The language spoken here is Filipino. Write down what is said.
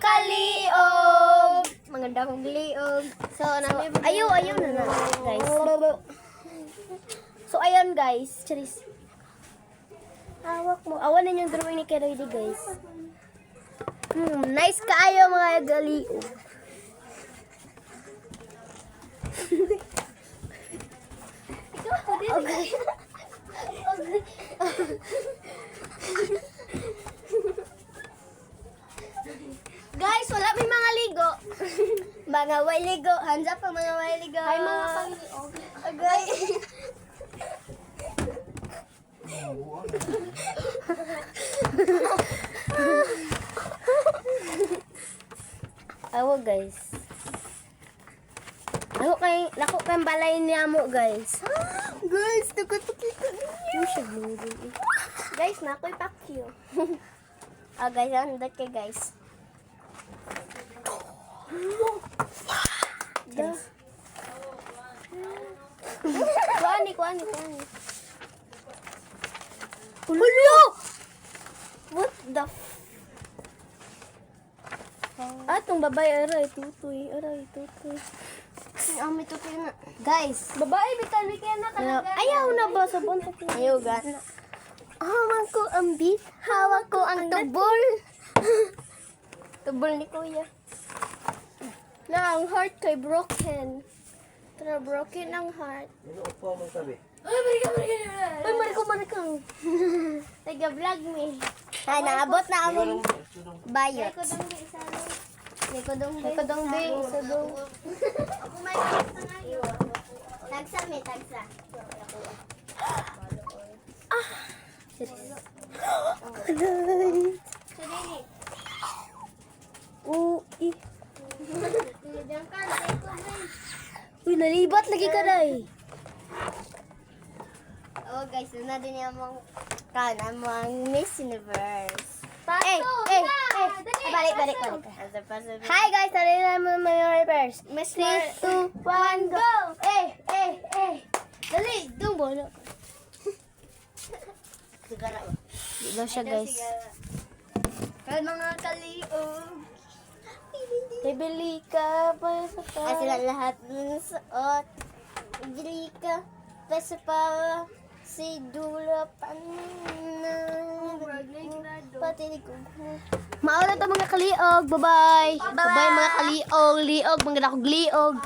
kaliog. Magandang liog. So, ayaw na guys. So, ayun guys. Charis. Hawak mo. Awan na yung drawing ni Keroy guys. Nice kaayo mga galiog. Okay. Guys, wala may mga ligo. Mga way ligo. Hands up ang mga way ligo. Ay, mga kaliog. Okay. Awo guys. Nako kay balay niya mo guys. Guys, tukot-tukita niyo. Guys, nakoy pakyo. Guys, andat kay guys. Kuani. Hello! What the Atong babae, aray, tutoy. May tutoy na. Guys, babae, bitan, kaya na talaga. Ayaw na ba sa buntot? Ayaw, gana. Hawak ko ang beat, hawak ko ang tubol. Tubol ni kuya. Na, ang heart kay broken. Tara, broken ang heart. Ano po mo sabi? Ay, marikang. Taga-vlog me. Ay, naabot na among bayot. Kodong be, isa daw. Ako may tagsa. Tagsa. Uy, nalibat lagi ka na eh. Oh guys, na din yung among Miss Universe. Balik. Hi guys, tari na mo mga reverse. 3, 2, 1, go! Dali, dumbo. Dito siya guys. Kaya mga kaliog. Bibili ka pa sa pa. Sila lahat ng suot. Bibili ka pa sa pa. Si Dula Patinig ko. Mauna to mga kaliog. Bye-bye. Bye-bye mga kaliog. Liog. Mga dakog liog.